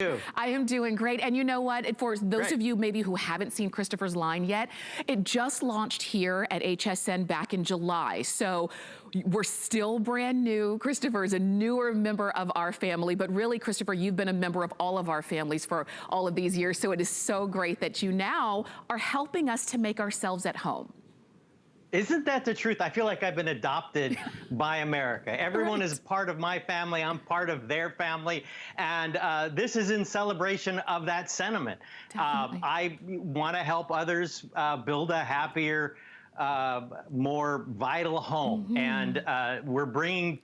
I am doing great. And you know what? For those of you maybe who haven't seen Christopher's line yet, it just launched here at HSN back in July. So we're still brand new. Christopher is a newer member of our family, but really, Christopher, you've been a member of all of our families for all of these years. So it is so great that you now are helping us to make ourselves at home. Isn't that the truth? I feel like I've been adopted by America. Everyone is part of my family. I'm part of their family. And this is in celebration of that sentiment. I want to help others build a happier, more vital home. And we're bringing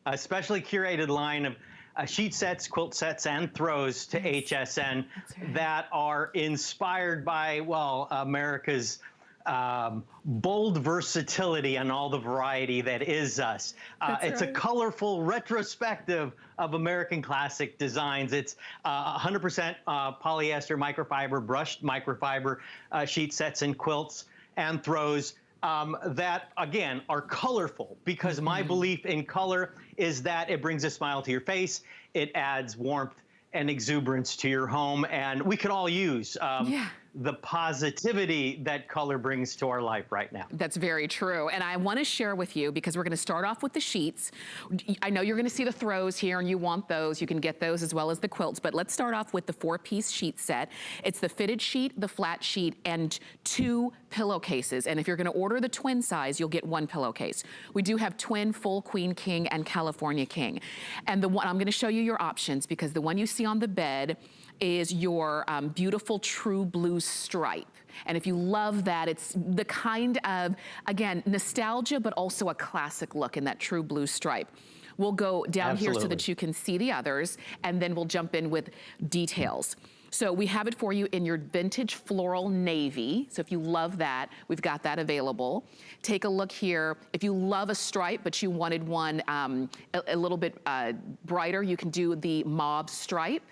a specially curated line of sheet sets, quilt sets, and throws to HSN that are inspired by, well, America's bold versatility and all the variety that is us. It's a colorful retrospective of American classic designs. It's 100% polyester microfiber, brushed microfiber sheet sets and quilts and throws that, again, are colorful, because my belief in color is that it brings a smile to your face, it adds warmth and exuberance to your home, and we could all use the positivity that color brings to our life right now. That's very true. And I want to share with you, because we're going to start off with the sheets. I know you're going to see the throws here and you want those. You can get those as well as the quilts, but let's start off with the 4-piece sheet set. It's the fitted sheet, the flat sheet, and 2 pillowcases. And if you're going to order the twin size, you'll get 1 pillowcase. We do have twin, full, queen, king, and California king. And the one, I'm going to show you your options, because the one you see on the bed is your beautiful true blue stripe. And if you love that, it's the kind of, again, nostalgia, but also a classic look in that true blue stripe. We'll go down here so that you can see the others, and then we'll jump in with details. So we have it for you in your vintage floral navy. So if you love that, we've got that available. Take a look here. If you love a stripe, but you wanted one a little bit brighter, you can do the mauve stripe.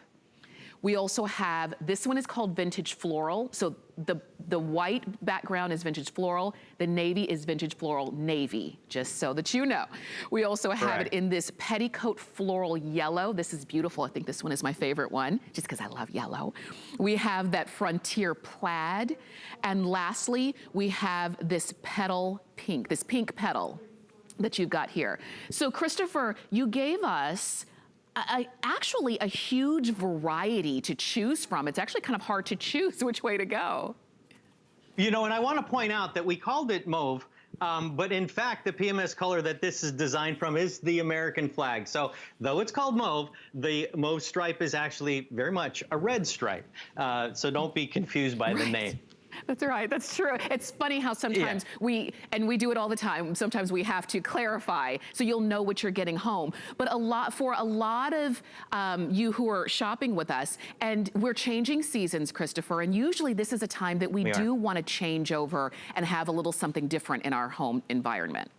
We also have, this one is called vintage floral. So the white background is vintage floral. The navy is vintage floral navy, just so that you know. We also have it in this petticoat floral yellow. This is beautiful. I think this one is my favorite one, just because I love yellow. We have that frontier plaid. And lastly, we have this petal pink, this pink petal that you've got here. So Christopher, you gave us actually a huge variety to choose from. It's actually kind of hard to choose which way to go. You know, and I want to point out that we called it mauve, but in fact, the PMS color that this is designed from is the American flag. So though it's called mauve, the mauve stripe is actually very much a red stripe. So don't be confused by the name. That's right, that's true. It's funny how sometimes we do it all the time, sometimes we have to clarify so you'll know what you're getting home. But for a lot of you who are shopping with us, and we're changing seasons, Christopher, and usually this is a time that we do want to change over and have a little something different in our home environment.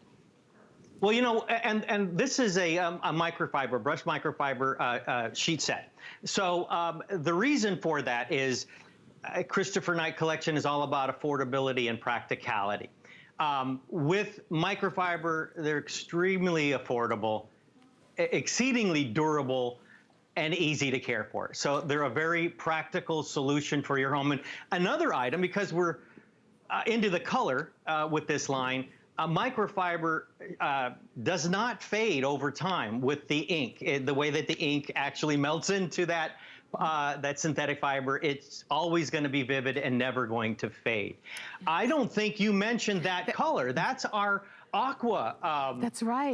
Well, you know, and this is a microfiber, brushed microfiber sheet set. So the reason for that is Christopher Knight Collection is all about affordability and practicality. With microfiber, they're extremely affordable, exceedingly durable, and easy to care for. So they're a very practical solution for your home. And another item, because we're into the color with this line, microfiber does not fade over time with the ink. The way that the ink actually melts into that synthetic fiber, it's always going to be vivid and never going to fade. I don't think you mentioned that color. That's our aqua. That's right.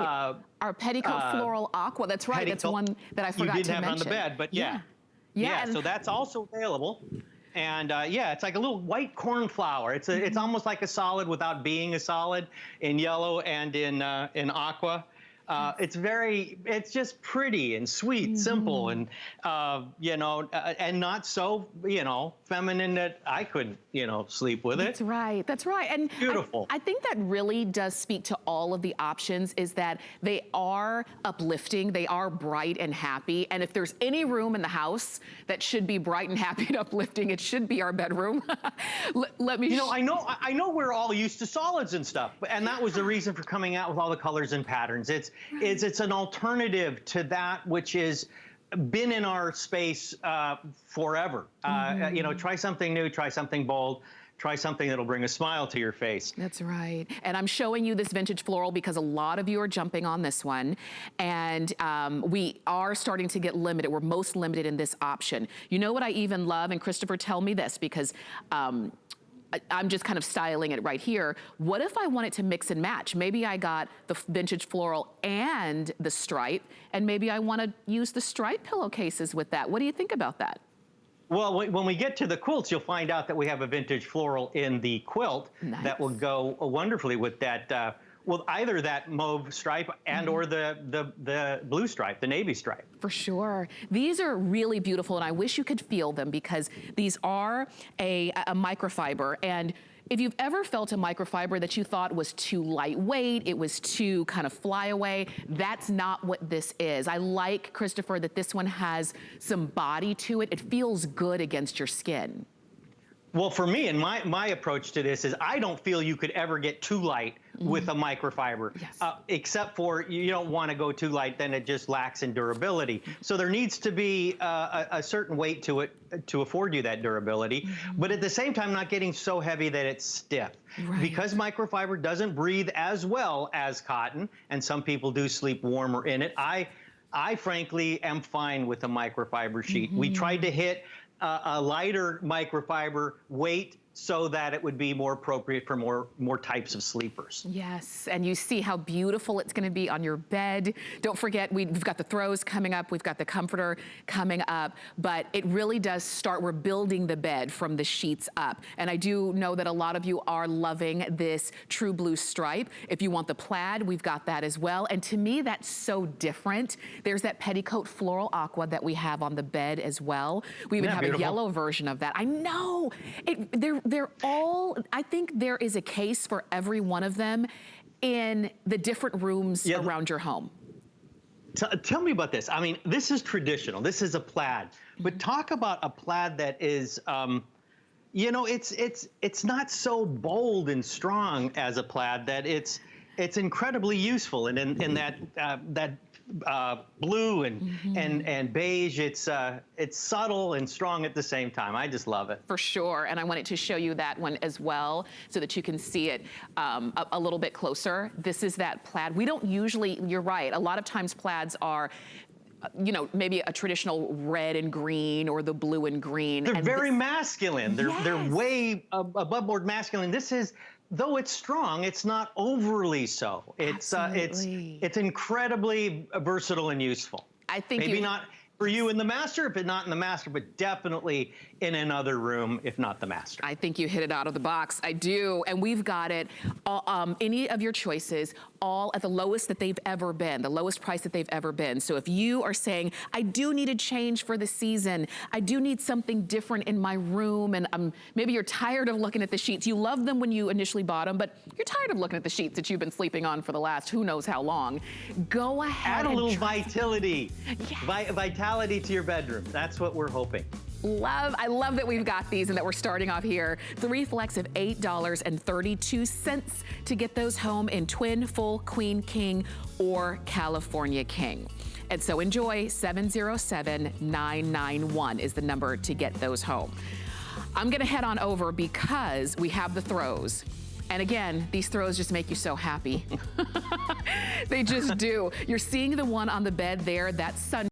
Our petticoat floral aqua. That's right. That's one that I forgot to mention. You didn't have it on the bed, but yeah. So that's also available. And yeah, it's like a little white cornflower. It's almost like a solid without being a solid in yellow and in aqua. It's just pretty and sweet, simple, and, you know, and not so, you know, feminine that I could, you know, sleep with it. That's right. That's right. And beautiful. I think that really does speak to all of the options, is that they are uplifting, they are bright and happy. And if there's any room in the house that should be bright and happy and uplifting, it should be our bedroom. Let me, you know, I know we're all used to solids and stuff, and that was the reason for coming out with all the colors and patterns. It's an alternative to that which is been in our space forever. You know, try something new, try something bold. Try something that'll bring a smile to your face. That's right. And I'm showing you this vintage floral because a lot of you are jumping on this one. And we are starting to get limited. We're most limited in this option. You know what I even love? And Christopher, tell me this, because I'm just kind of styling it right here. What if I wanted to mix and match? Maybe I got the vintage floral and the stripe, and maybe I want to use the stripe pillowcases with that. What do you think about that? Well, when we get to the quilts, you'll find out that we have a vintage floral in the quilt that will go wonderfully with that, well, either that mauve stripe and or the blue stripe, the navy stripe. For sure. These are really beautiful, and I wish you could feel them because these are a microfiber. And if you've ever felt a microfiber that you thought was too lightweight, it was too kind of fly away, that's not what this is. I like, Christopher, that this one has some body to it. It feels good against your skin. Well, for me, and my approach to this is I don't feel you could ever get too light with a microfiber, except for you don't want to go too light, then it just lacks in durability. So there needs to be a certain weight to it to afford you that durability, but at the same time not getting so heavy that it's stiff. Because microfiber doesn't breathe as well as cotton, and some people do sleep warmer in it, I frankly am fine with a microfiber sheet. We tried to hit a lighter microfiber weight so that it would be more appropriate for more types of sleepers. Yes, and you see how beautiful it's gonna be on your bed. Don't forget, we've got the throws coming up, we've got the comforter coming up, but it really does start, we're building the bed from the sheets up. And I do know that a lot of you are loving this true blue stripe. If you want the plaid, we've got that as well. And to me, that's so different. There's that petticoat floral aqua that we have on the bed as well. We even have a yellow version of that. I know, they're all, I think there is a case for every one of them in the different rooms around your home. Tell me about this. I mean, this is traditional. This is a plaid. But talk about a plaid that is, you know, it's not so bold and strong as a plaid that it's incredibly useful. And in that blue and beige, it's subtle and strong at the same time. I just love it. For sure, and I wanted to show you that one as well so that you can see it a little bit closer. This is that plaid. We don't usually, you're right, a lot of times plaids are, you know, maybe a traditional red and green or the blue and green. They're very masculine. They're way above board masculine. This is, though it's strong, it's not overly so. It's incredibly versatile and useful. I think maybe not for you in the master, but not in the master, but definitely in another room, if not the master. I think you hit it out of the box. I do, and we've got it, any of your choices, all at the lowest that they've ever been, the lowest price that they've ever been. So if you are saying, I do need a change for the season, I do need something different in my room, and maybe you're tired of looking at the sheets. You loved them when you initially bought them, but you're tired of looking at the sheets that you've been sleeping on for the last who knows how long. Go ahead. Add a little vitality, vitality to your bedroom. That's what we're hoping. I love that we've got these and that we're starting off here. 3 flex of $8.32 to get those home in twin, full, queen, king, or California king. And so enjoy. 707-991 is the number to get those home. I'm gonna head on over because we have the throws. And again, these throws just make you so happy. They just do. You're seeing the one on the bed there, that's sun.